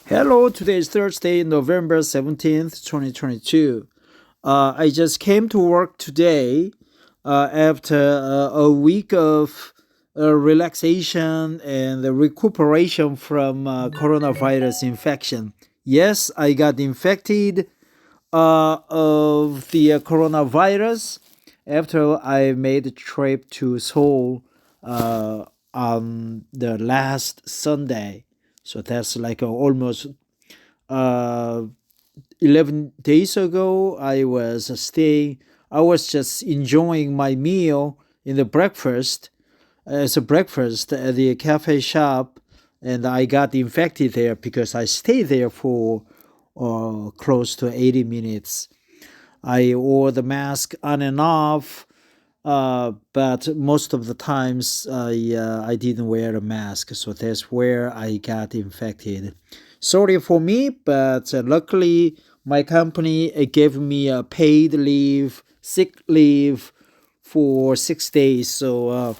Hello, today is Thursday, November 17th, 2022. I just came to work today after a week of relaxation and recuperation from coronavirus infection. Yes, I got infected of the coronavirus after I made a trip to Seoul on the last Sunday. So that's like almost uh, 11 days ago. I was just enjoying my meal in the breakfast, as a breakfast at the cafe shop, and I got infected there because I stayed there for close to 80 minutes. I wore the mask on and off, but most of the times I didn't wear a mask, so that's where I got infected. Sorry for me, but luckily my company gave me a paid leave, sick leave for 6 days, so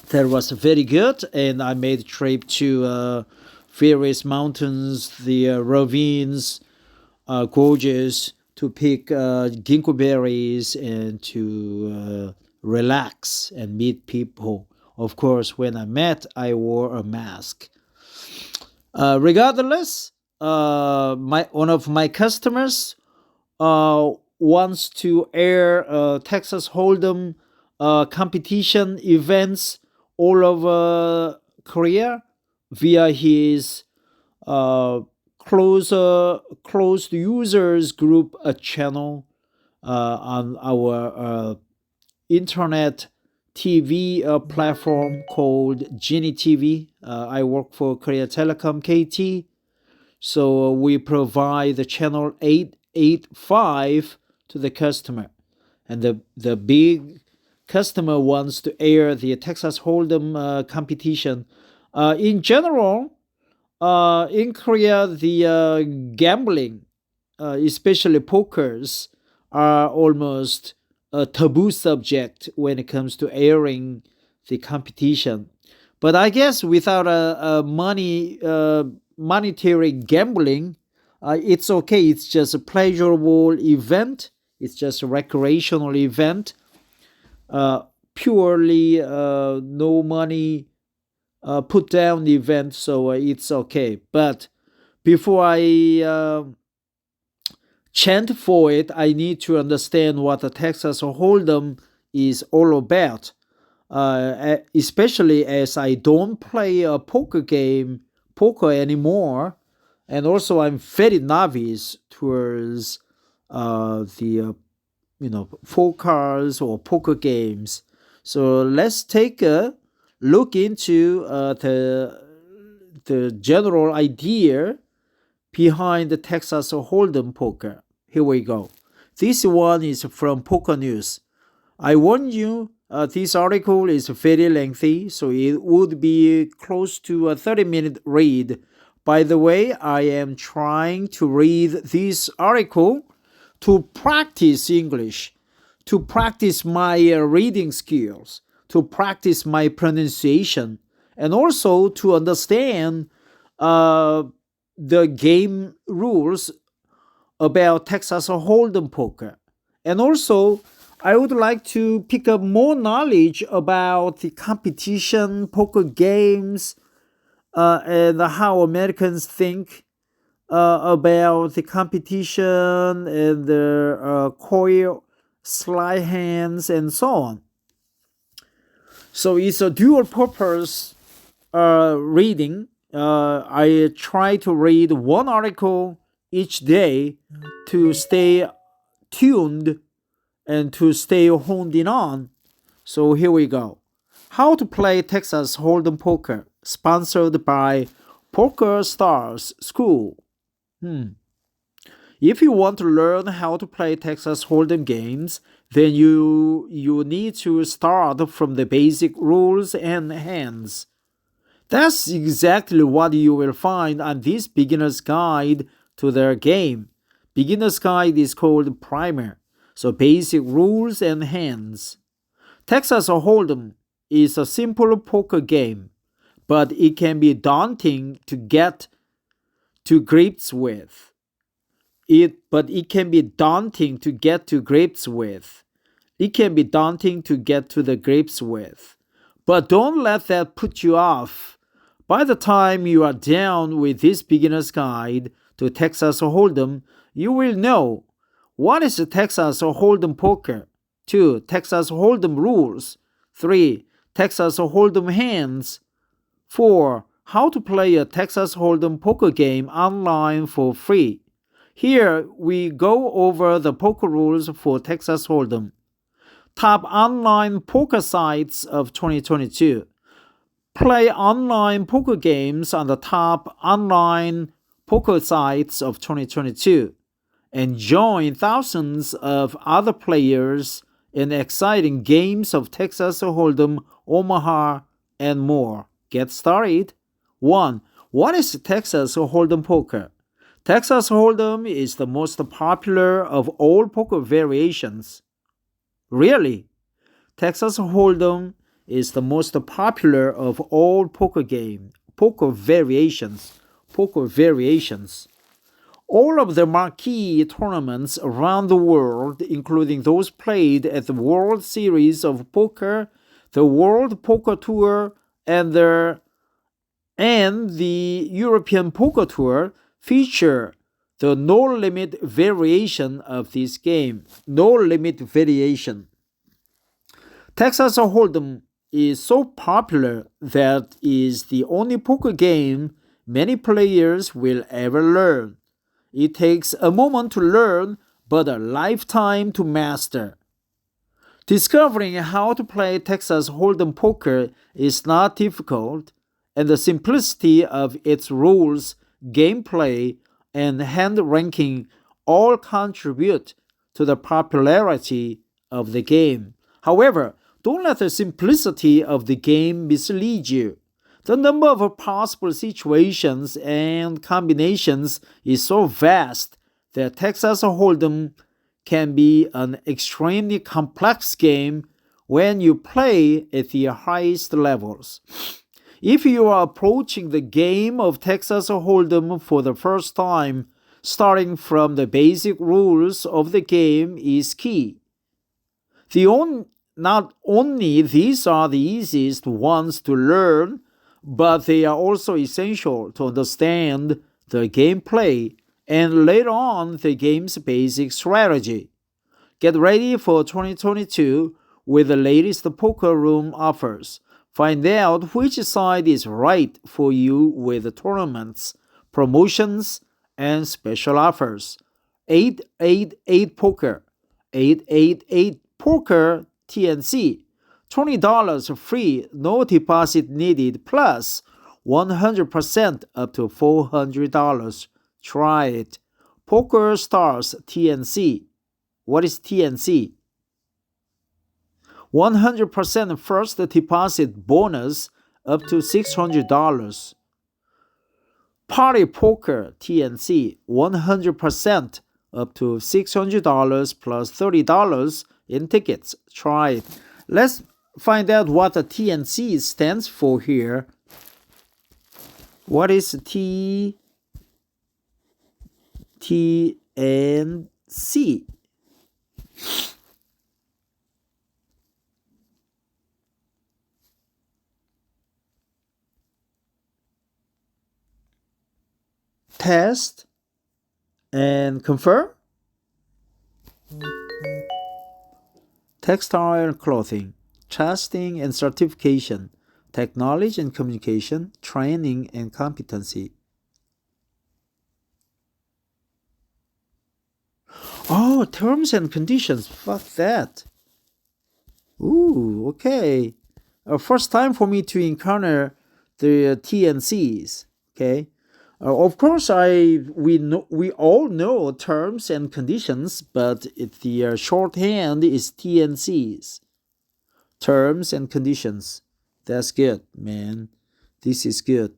that was very good. And I made a trip to various mountains, the ravines, gorges, to pick ginkgo berries and to relax and meet people. Of course, when I met, I wore a mask. Regardless, my one of my customers wants to air Texas Hold'em competition events all over Korea via his uh, closed users group channel on our internet TV platform called Genie TV. I work for Korea Telecom KT, so we provide the channel 885 to the customer, and the big customer wants to air the Texas Hold'em competition. In general, in Korea, the gambling, especially pokers, are almost a taboo subject when it comes to airing the competition. But I guess without a monetary gambling, it's okay. It's just a pleasurable event. It's just a recreational event. Uh, Purely no money put down event, so it's okay. But before I chant for it, I need to understand what the Texas Hold'em is all about. Especially as I don't play a poker anymore, and also I'm very novice towards the full cards or poker games. So let's take a look into the general idea behind the Texas Hold'em poker. Here we go. This one is from Poker News. I warn you, this article is very lengthy, so it would be close to a 30-minute read. By the way, I am trying to read this article to practice English, to practice my reading skills, to practice my pronunciation, and also to understand uh, the game rules about Texas Hold'em poker. And also, I would like to pick up more knowledge about the competition poker games and how Americans think about the competition and the coil, sleight hands, and so on. So it's a dual purpose reading. I try to read one article each day to stay tuned and to stay honed in on. So here we go. How to play Texas Hold'em poker, sponsored by Poker Stars School. If you want to learn how to play Texas Hold'em games, then you need to start from the basic rules and hands. That's exactly what you will find on this beginner's guide to their game. Beginner's guide is called primer, so basic rules and hands. Texas Hold'em is a simple poker game, but it can be daunting to get to grips with. But it can be daunting to get to grips with. It can be daunting to get to the grips with. But don't let that put you off. By the time you are done with this beginner's guide to Texas Hold'em, you will know what is Texas Hold'em poker, 2. Texas Hold'em rules, 3. Texas Hold'em hands, 4. How to play a Texas Hold'em poker game online for free. Here we go over the poker rules for Texas Hold'em. Top online poker sites of 2022. Play online poker games on the top online poker sites of 2022 and join thousands of other players in exciting games of Texas Hold'em, Omaha, and more. Get started. 1. What is Texas Hold'em poker? Texas Hold'em is the most popular of all poker variations. Really? Texas Hold'em is the most popular of all poker variations. All of the marquee tournaments around the world, including those played at the World Series of Poker, the World Poker Tour, and the European Poker Tour, feature the no-limit variation of this game. No-limit variation. Texas Hold'em is so popular that it is the only poker game many players will ever learn. It takes a moment to learn, but a lifetime to master. Discovering how to play Texas Hold'em poker is not difficult, and the simplicity of its rules, gameplay, and hand ranking all contribute to the popularity of the game. However, don't let the simplicity of the game mislead you. The number of possible situations and combinations is so vast that Texas Hold'em can be an extremely complex game when you play at the highest levels. If you are approaching the game of Texas Hold'em for the first time, starting from the basic rules of the game is key. Not only these are the easiest ones to learn, but they are also essential to understand the gameplay and later on the game's basic strategy. Get ready for 2022 with the latest poker room offers. Find out which side is right for you with tournaments, promotions, and special offers. 888 Poker, 888 Poker TNC, $20 free, no deposit needed, plus 100% up to $400. Try it. Poker Stars TNC. What is TNC? 100% first deposit bonus up to $600. Party Poker TNC, 100% up to $600 plus $30 in tickets. Try it. Let's find out what the TNC stands for here. What is TNC? Test and confirm. Textile and clothing, testing and certification, technology and communication, training and competency. Oh, terms and conditions. Fuck that. Ooh, okay. First time for me to encounter the TNCs. Okay. Of course, we all know terms and conditions, but the shorthand is TNCs. Terms and conditions. That's good, man. This is good.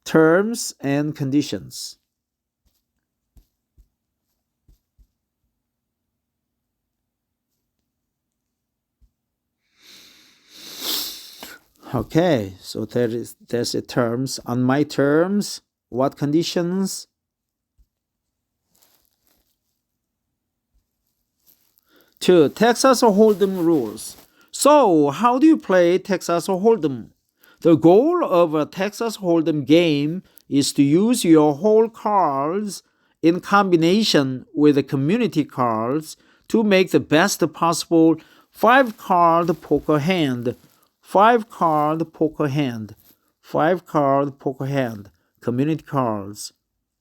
Terms and conditions. Okay, so there's the terms. On my terms, What conditions? Two, Texas Hold'em rules. So, how do you play Texas Hold'em? The goal of a Texas Hold'em game is to use your whole cards in combination with the community cards to make the best possible 5-card poker hand. 5-card poker hand. 5-card poker hand. Community cards.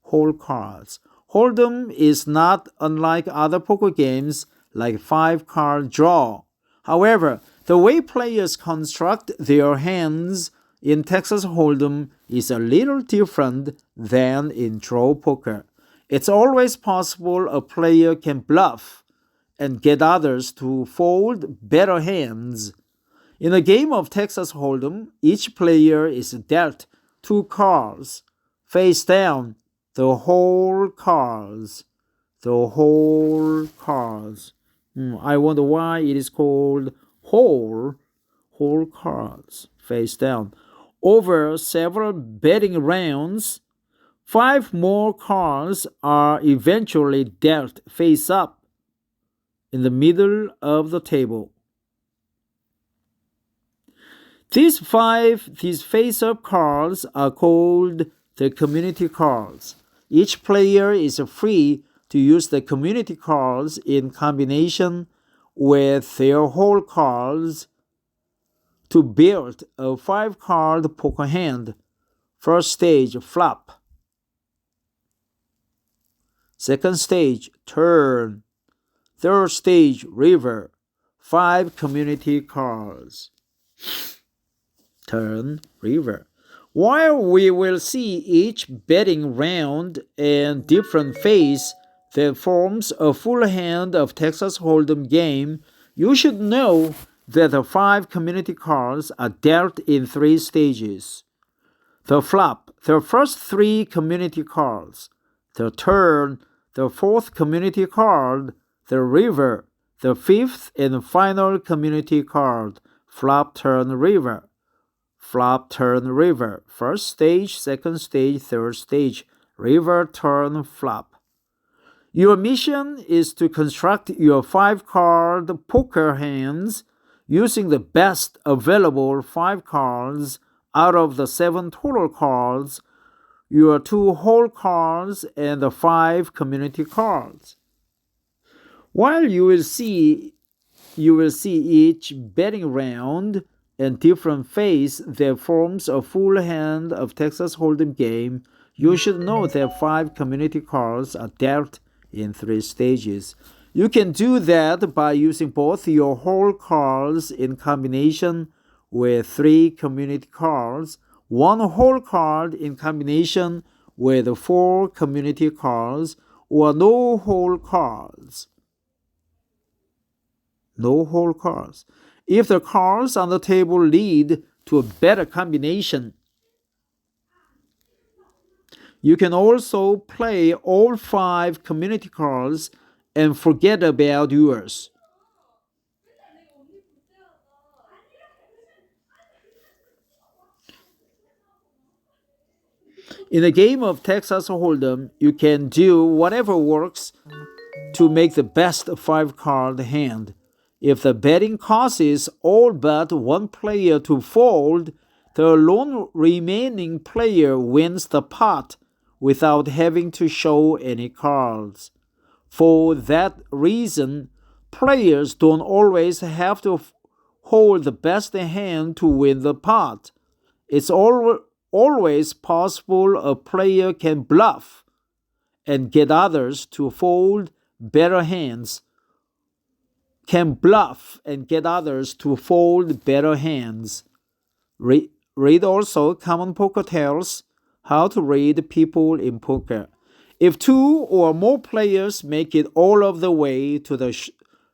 Whole cards. Hold'em is not unlike other poker games like 5-card draw. However, the way players construct their hands in Texas Hold'em is a little different than in draw poker. It's always possible a player can bluff and get others to fold better hands. In a game of Texas Hold'em, each player is dealt 2 cards, face down, the whole cards. The whole cards. I wonder why it is called whole cards, face down. Over several betting rounds, 5 more cards are eventually dealt face up in the middle of the table. These face-up cards are called the community cards. Each player is free to use the community cards in combination with their whole cards to build a 5-card poker hand. First stage, flop. Second stage, turn. Third stage, river. 5 community cards. Turn, river. While we will see each betting round and different phase that forms a full hand of Texas Hold'em game, you should know that the 5 community cards are dealt in 3 stages. The flop, the first 3 community cards. The turn, the 4th community card. The river, the 5th and final community card. Flop, turn, river. Flop, turn, river. First stage, second stage, third stage. River, turn, flop. Your mission is to construct your 5-card poker hands using the best available 5 cards out of the 7 total cards, your 2 whole cards, and the 5 community cards. While you will see each betting round and different phase that forms a full hand of Texas Hold'em game, you should know that 5 community cards are dealt in 3 stages. You can do that by using both your whole cards in combination with 3 community cards, 1 whole card in combination with 4 community cards, or no whole cards. No whole cards. If the cards on the table lead to a better combination, you can also play all 5 community cards and forget about yours. In a game of Texas Hold'em, you can do whatever works to make the best 5-card hand. If the betting causes all but one player to fold, the lone remaining player wins the pot without having to show any cards. For that reason, players don't always have to hold the best hand to win the pot. It's always possible a player can bluff and get others to fold better hands. Read also Common Poker Tales, How to Read People in Poker. If 2 or more players make it all of the way to the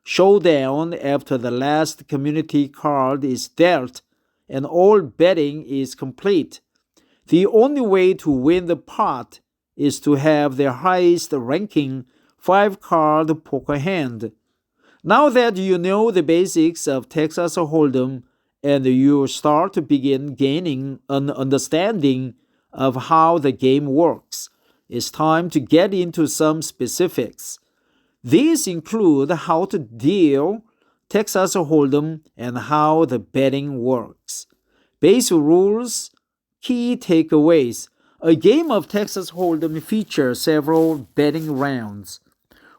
showdown after the last community card is dealt and all betting is complete, the only way to win the pot is to have the highest ranking 5-card poker hand. Now that you know the basics of Texas Hold'em and you start to begin gaining an understanding of how the game works. It's time to get into some specifics. These include how to deal Texas Hold'em and how the betting works. Basic rules, key takeaways. A game of Texas Hold'em features several betting rounds.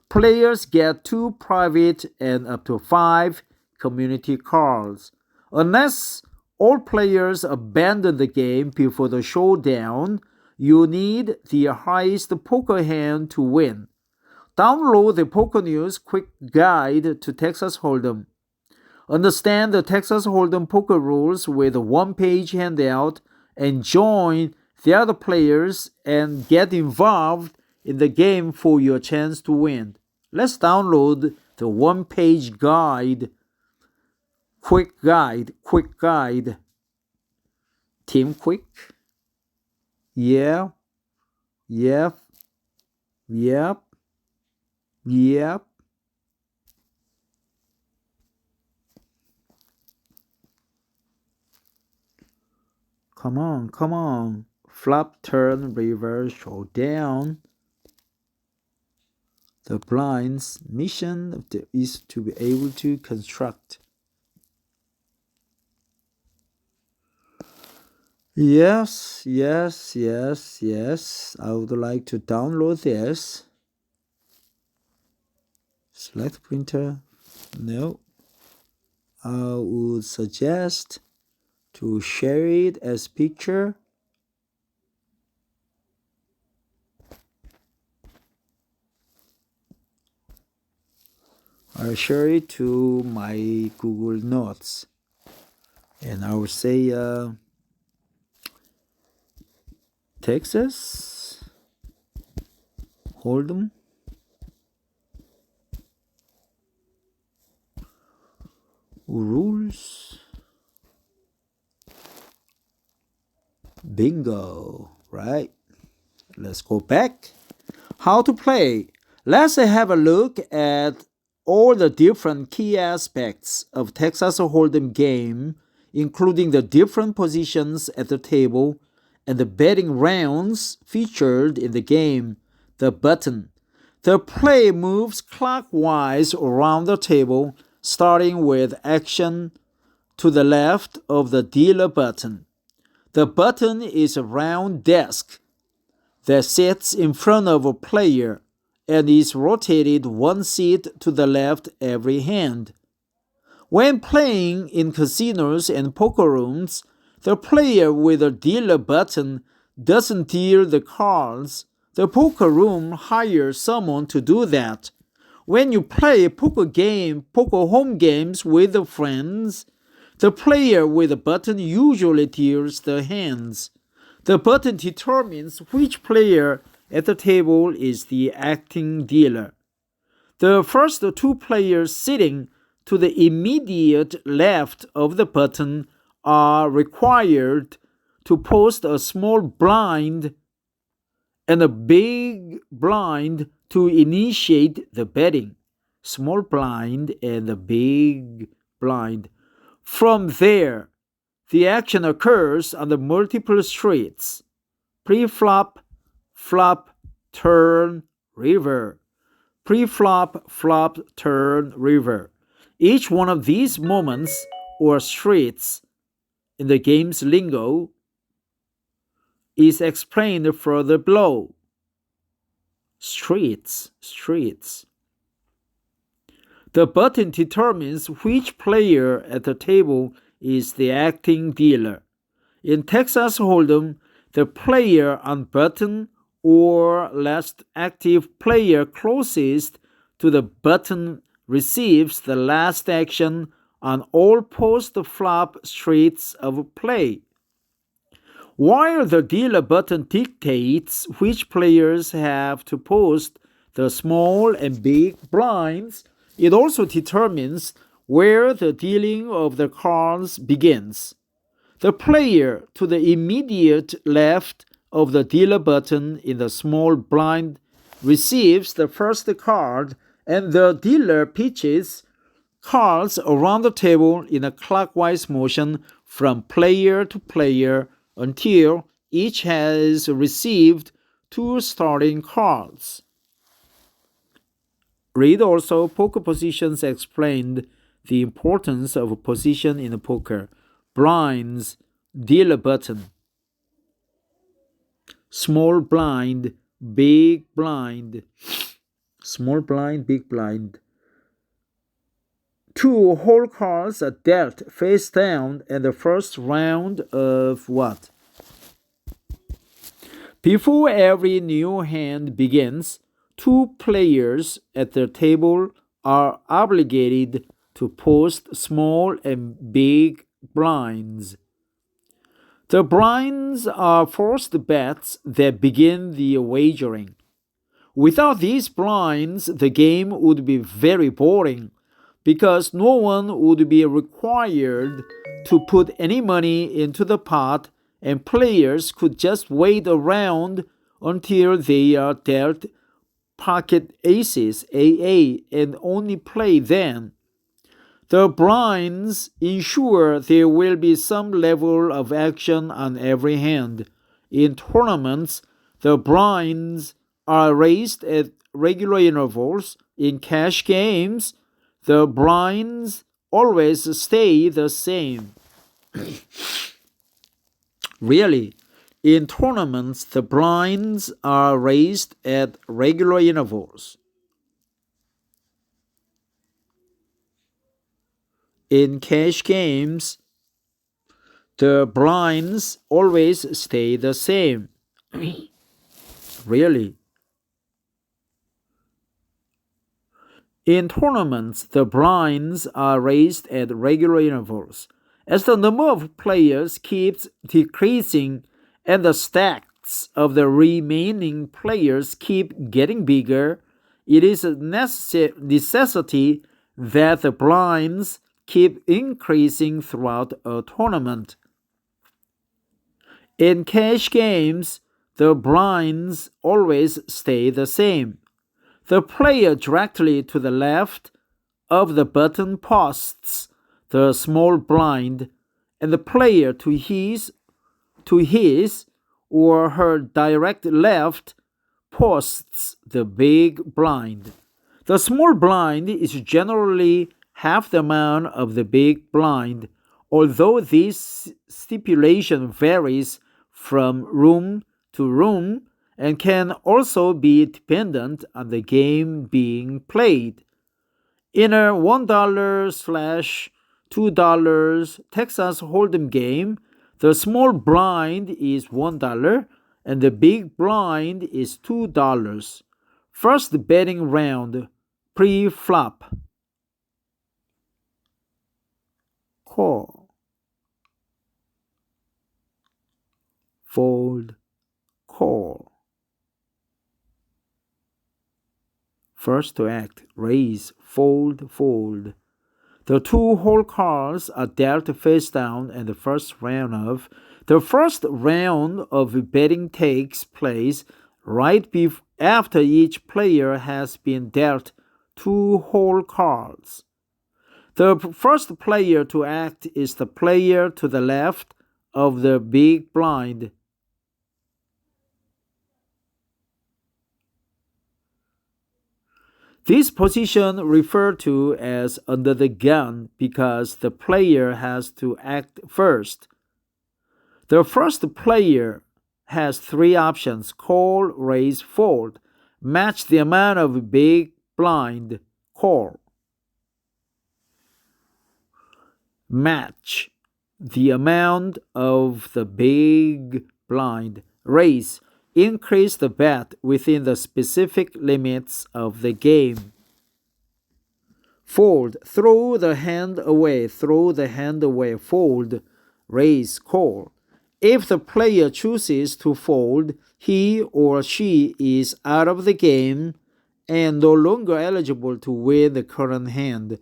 Players get 2 private and up to 5 community cards. Unless all players abandon the game before the showdown, you need the highest poker hand to win. Download the Poker News Quick Guide to Texas Hold'em. Understand the Texas Hold'em poker rules with a one-page handout and join the other players and get involved in the game for your chance to win. Let's download the one-page guide. Quick guide. Team Quick. Yeah. Yep. Come on. Flop, turn, river, showdown. The blind's mission is to be able to construct. Yes. I would like to download this. Select printer. No. I would suggest to share it as picture. I'll share it to my Google Notes. And I will say Texas Hold'em rules. Bingo, right? Let's go back. How to play. Let's have a look at all the different key aspects of Texas Hold'em game, including the different positions at the table and the betting rounds featured in the game. The button. The play moves clockwise around the table, starting with action to the left of the dealer button. The button is a round desk that sits in front of a player and is rotated 1 seat to the left every hand. When playing in casinos and poker rooms, the player with a dealer button doesn't deal the cards. The poker room hires someone to do that. When you play poker home games with friends, the player with a button usually deals the hands. The button determines which player at the table is the acting dealer. The first 2 players sitting to the immediate left of the button are required to post a small blind and a big blind to initiate the betting. Small blind and a big blind. From there, the action occurs on the multiple streets: pre-flop, flop, turn, river. Pre-flop, flop, turn, river. Each one of these moments or streets in the game's lingo is explained further below. Streets. The button determines which player at the table is the acting dealer. In Texas Hold'em, the player on button or last active player closest to the button receives the last action on all post-flop streets of play. While the dealer button dictates which players have to post the small and big blinds, it also determines where the dealing of the cards begins. The player to the immediate left of the dealer button in the small blind receives the first card, and the dealer pitches cards around the table in a clockwise motion from player to player until each has received 2 starting cards. Read also poker positions explained the importance of a position in poker. Blinds, dealer button. Small blind, big blind. Small blind, big blind. 2 whole cards are dealt face down at the first round of what? Before every new hand begins, 2 players at the table are obligated to post small and big blinds. The blinds are forced bets that begin the wagering. Without these blinds, the game would be very boring, because no one would be required to put any money into the pot, and players could just wait around until they are dealt pocket aces, AA, and only play then. The blinds ensure there will be some level of action on every hand. In tournaments, the blinds are raised at regular intervals. In cash games, the blinds always stay the same. Really, in tournaments, the blinds are raised at regular intervals. In cash games, the blinds always stay the same. Really. In tournaments, the blinds are raised at regular intervals. As the number of players keeps decreasing and the stacks of the remaining players keep getting bigger, it is a necessity that the blinds keep increasing throughout a tournament. In cash games, the blinds always stay the same. The player directly to the left of the button posts the small blind, and the player to his or her direct left posts the big blind. The small blind is generally half the amount of the big blind, although this stipulation varies from room to room and can also be dependent on the game being played. In a $1/$2 Texas Hold'em game, the small blind is $1 and the big blind is $2. First betting round, pre-flop. Call. Fold. Call. First to act, raise, fold, fold. The 2 whole cards are dealt face down in the first round of. The first round of betting takes place right after each player has been dealt 2 whole cards. The first player to act is the player to the left of the big blind. This position referred to as under the gun because the player has to act first. The first player has 3 options: call, raise, fold. Match the amount of big blind. Call. Match the amount of the big blind. Raise. Increase the bet within the specific limits of the game. Fold. Throw the hand away. Throw the hand away. Fold. Raise. Call. If the player chooses to fold, he or she is out of the game and no longer eligible to win the current hand.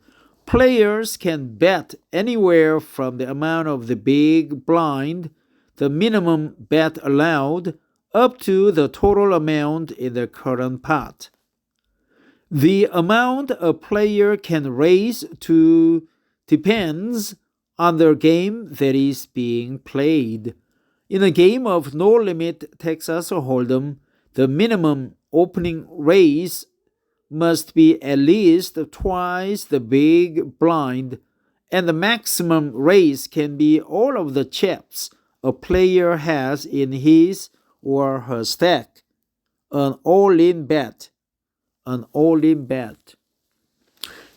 Players can bet anywhere from the amount of the big blind, the minimum bet allowed, up to the total amount in the current pot. The amount a player can raise to depends on the game that is being played. In a game of no-limit Texas Hold'em, the minimum opening raise must be at least twice the big blind, and the maximum raise can be all of the chips a player has in his or her stack. An all-in bet. An all-in bet.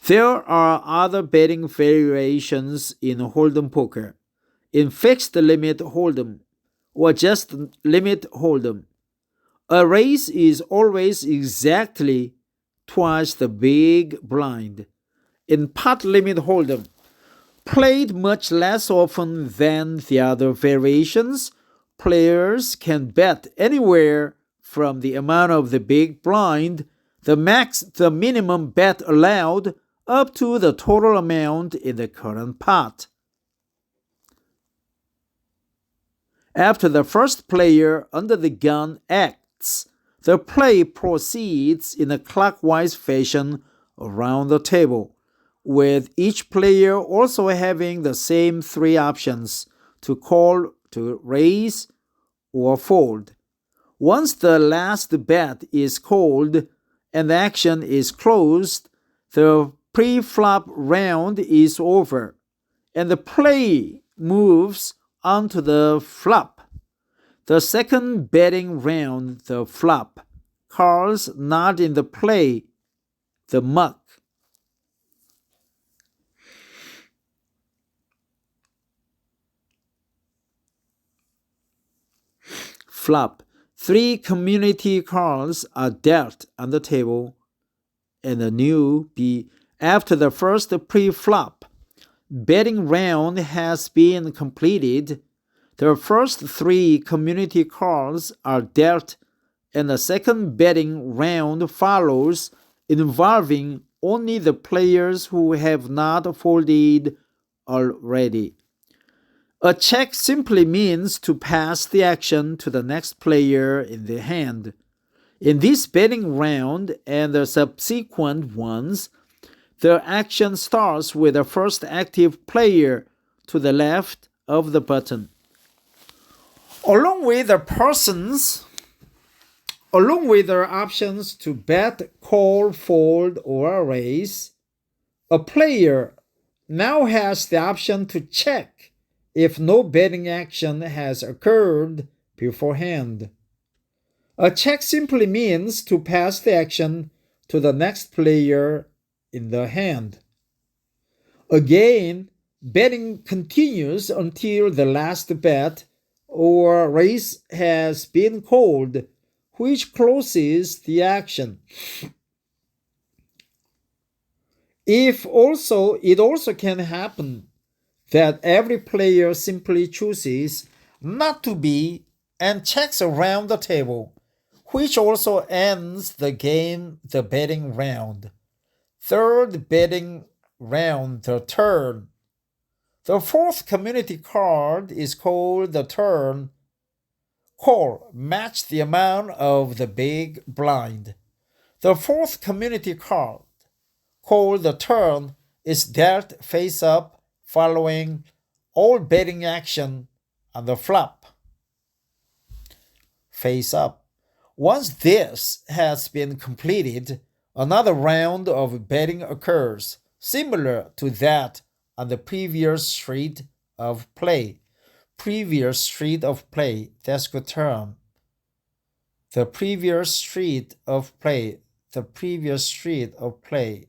There are other betting variations in Hold'em poker. In fixed limit Hold'em, or just limit Hold'em, a raise is always exactly twice the big blind. In pot limit Hold'em, played much less often than the other variations, players can bet anywhere from the amount of the big blind, the minimum bet allowed, up to the total amount in the current pot. After the first player under the gun acts, the play proceeds in a clockwise fashion around the table, with each player also having the same three options to call, to raise, or fold. Once the last bet is called and the action is closed, the pre-flop round is over, and the play moves onto the flop. The second betting round, the flop, cards not in the play, the muck. Flop. 3 community cards are dealt on the table, and a new B. After the first pre-flop betting round has been completed, the first 3 community cards are dealt, and the second betting round follows, involving only the players who have not folded already. A check simply means to pass the action to the next player in the hand. In this betting round and the subsequent ones, the action starts with the first active player to the left of the button. Along with their options to bet, call, fold, or raise, a player now has the option to check if no betting action has occurred beforehand. A check simply means to pass the action to the next player in the hand. Again, betting continues until the last bet or raise has been called, which closes the action. It also can happen that every player simply chooses not to be and checks around the table, which also ends the game, the betting round. Third betting round, the turn. The fourth community card is called the turn. Call, match the amount of the big blind. The fourth community card, called the turn, is dealt face up, following all betting action on the flop. Face up. Once this has been completed, another round of betting occurs, similar to that on the previous street of play. Previous street of play, that's good term. The previous street of play. The previous street of play.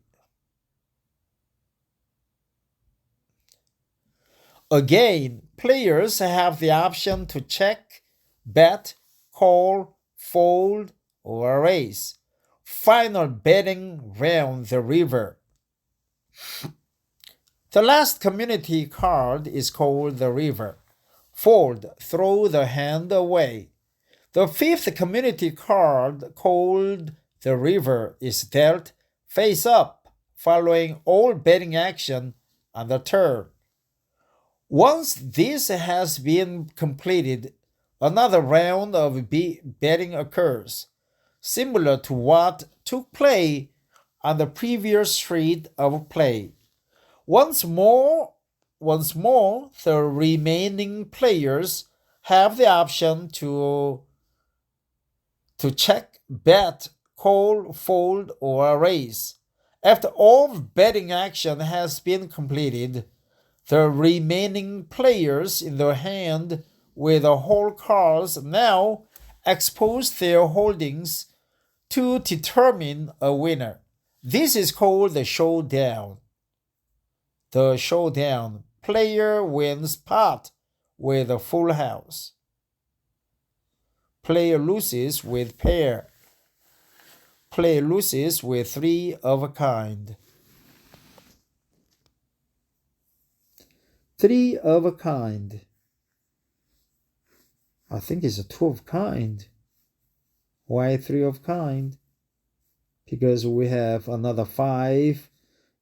Again, players have the option to check, bet, call, fold, or raise. Final betting round, the river. The last community card is called the river. Fold, throw the hand away. The fifth community card, called the river, is dealt face up, following all betting action on the turn. Once this has been completed, another round of betting occurs, similar to what took place on the previous street of play. Once more, the remaining players have the option to check, bet, call, fold, or raise. After all betting action has been completed, the remaining players in their hand with the whole cards now expose their holdings to determine a winner. This is called the showdown. The showdown. Player wins pot with a full house. Player loses with pair. Player loses with three of a kind. Three of a kind. I think it's a two of kind. Why three of kind? Because we have another five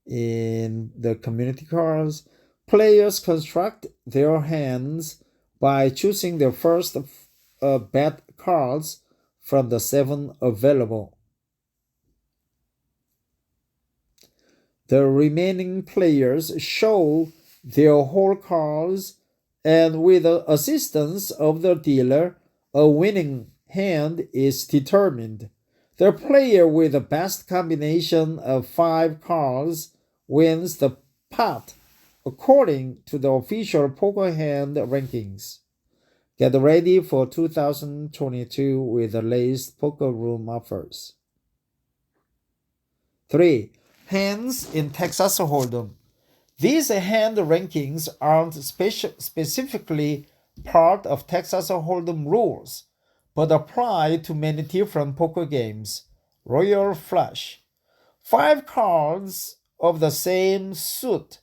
in the community cards. Players construct their hands by choosing their first bet cards from the 7 available. The remaining players show their whole cards, and with the assistance of the dealer, a winning hand is determined. The player with the best combination of 5 cards wins the pot according to the official poker hand rankings. Get ready for 2022 with the latest poker room offers. 3. Hands in Texas Hold'em. These hand rankings aren't specifically part of Texas Hold'em rules, but apply to many different poker games. Royal Flush. 5 cards of the same suit.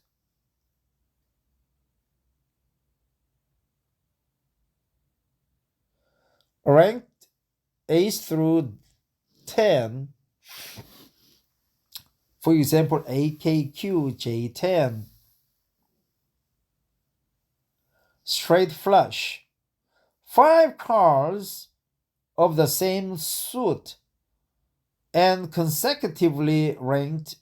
Ranked ace through 10. For example, AKQ J10. Straight flush. 5 cards of the same suit and consecutively ranked.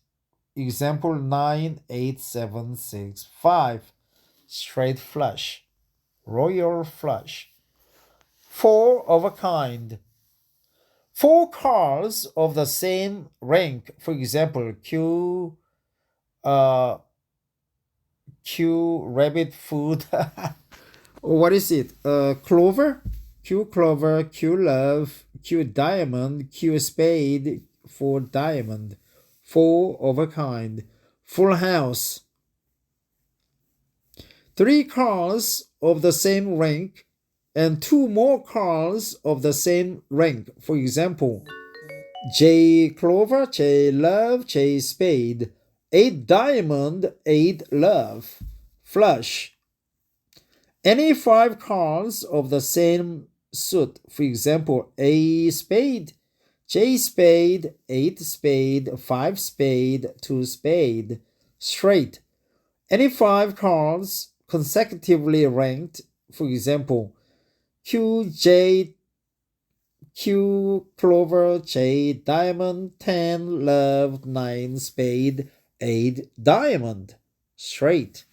Example 9, 8, 7, 6, 5. Straight flush. Royal flush. 4 of a kind. 4 cards of the same rank. For example, Q rabbit food. What is it? Clover? Q clover, Q love, Q diamond, Q spade, 4 diamond. 4 of a kind. Full house. 3 cards of the same rank and 2 more cards of the same rank. For example, J clover, J love, J spade. 8 diamond, 8 love. Flush. Any 5 cards of the same suit. For example, A spade, J spade, 8 spade, 5 spade, 2 spade. Straight. Any 5 cards consecutively ranked. For example, Q, J, Q, clover, J, diamond, 10, love, 9, spade, 8, diamond. Straight.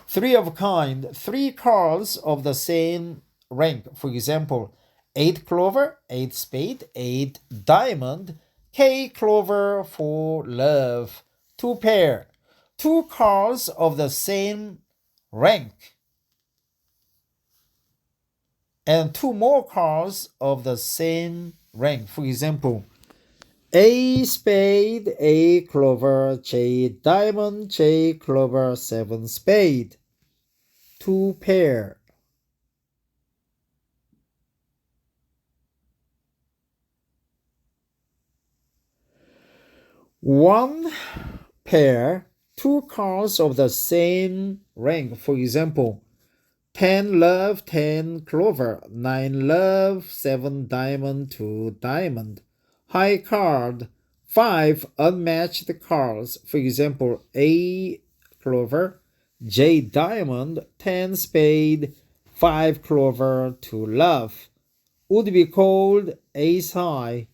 3 of a kind. 3 cards of the same rank. For example, 8 clover, 8 spade, 8 diamond, K clover, 4 love. 2 pair. 2 cards of the same rank and 2 more cards of the same rank. For example, A spade, A clover, J diamond, J clover, 7 spade. 2 pair. One pair, 2 cards of the same rank. For example, 10 love, 10 clover, 9 love, 7 diamond, 2 diamond. High card, 5 unmatched cards. For example, A clover, J diamond, 10 spade, 5 clover, 2 love. Would be called ace high.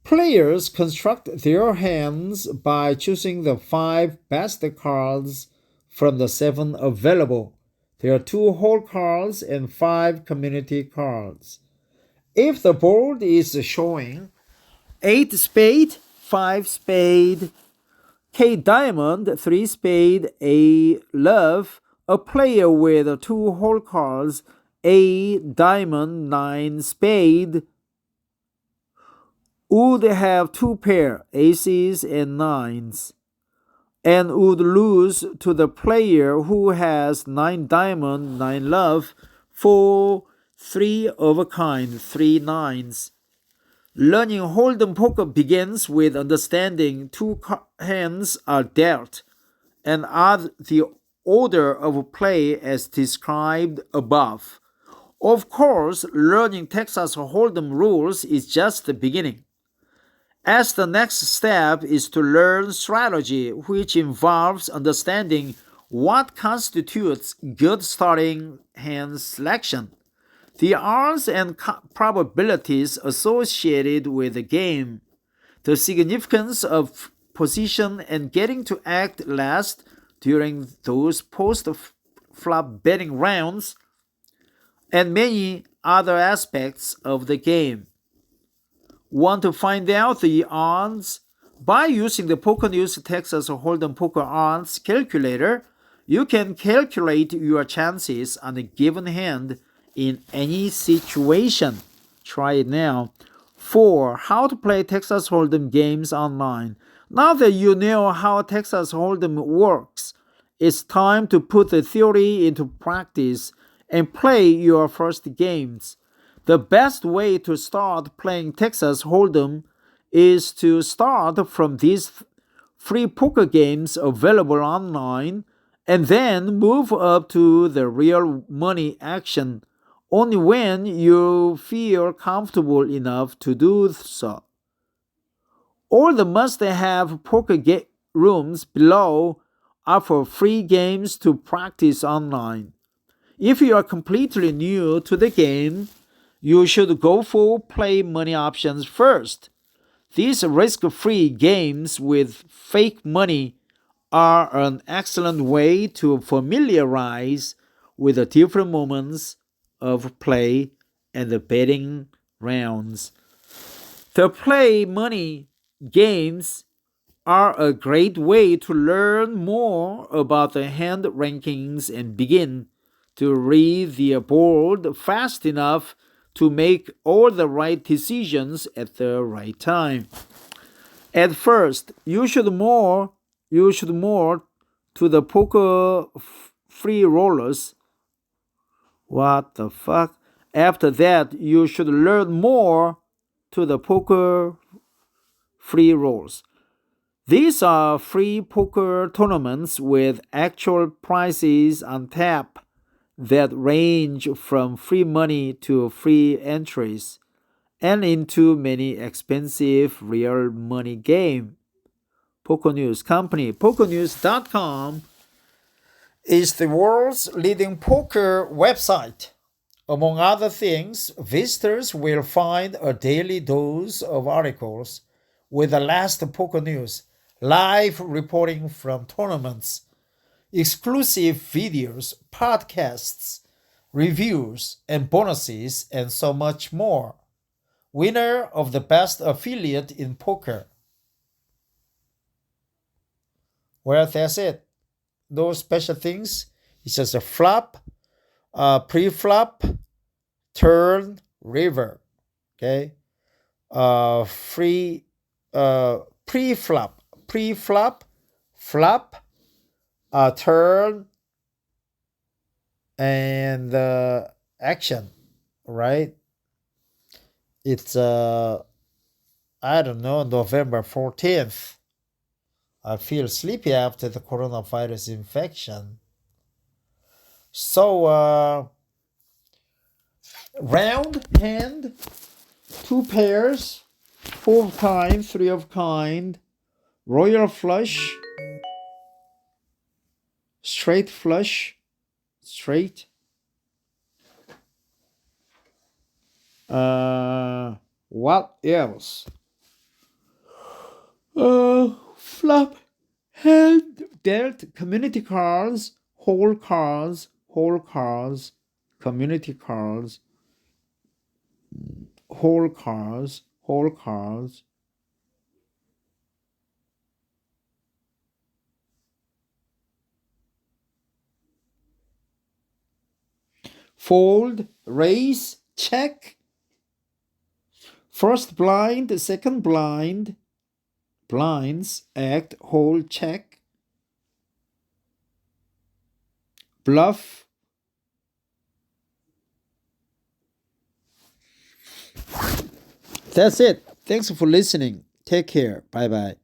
Players construct their hands by choosing the 5 best cards from the 7 available. There are 2 whole cards and 5 community cards. If the board is showing 8 spade, 5 spade, K diamond, 3 spade, A love, a player with 2 whole cards, A diamond, 9 spade, would have 2 pair, aces and nines, and would lose to the player who has 9 diamond, 9 love, for 3 of a kind, 3 nines. Learning Hold'em poker begins with understanding 2 hands are dealt and are the order of play as described above. Of course, learning Texas Hold'em rules is just the beginning, as the next step is to learn strategy, which involves understanding what constitutes good starting hand selection, the odds and probabilities associated with the game, the significance of position and getting to act last during those post-flop betting rounds, and many other aspects of the game. Want to find out the odds? By using the PokerNews Texas Hold'em Poker Odds Calculator, you can calculate your chances on a given hand in any situation. Try it now. 4. How to play Texas Hold'em games online. Now that you know how Texas Hold'em works, it's time to put the theory into practice and play your first games. The best way to start playing Texas Hold'em is to start from these free poker games available online and then move up to the real money action only when you feel comfortable enough to do so. All the must-have poker rooms below offer free games to practice online. If you are completely new to the game, you should go for play money options first. These risk-free games with fake money are an excellent way to familiarize with the different moments of play and the betting rounds. The play money games are a great way to learn more about the hand rankings and begin to read the board fast enough to make all the right decisions at the right time. At first, you should more to the poker free rollers. What the fuck? After that, you should learn more to the poker free rolls. These are free poker tournaments with actual prizes on tap that range from free money to free entries and into many expensive real money game. Poker News Company, PokerNews.com is the world's leading poker website. Among other things, visitors will find a daily dose of articles with the last poker news, live reporting from tournaments, exclusive videos, podcasts, reviews, and bonuses, and so much more. Winner of the best affiliate in poker. Well, that's it. Those special things. It's just a flop, pre-flop, turn, river. Okay. Free, pre-flop, flop, turn, and action, right? It's I don't know, November 14th. I feel sleepy after the coronavirus infection. So round hand, 2 pairs, 4 of kind, 3 of kind, royal flush, straight flush, straight. What else? Flop. Hand dealt community cards, whole cards, community cards, whole cards. Fold, raise, check. First blind, second blind, blinds, act, whole, check. Bluff. That's it. Thanks for listening. Take care. Bye bye.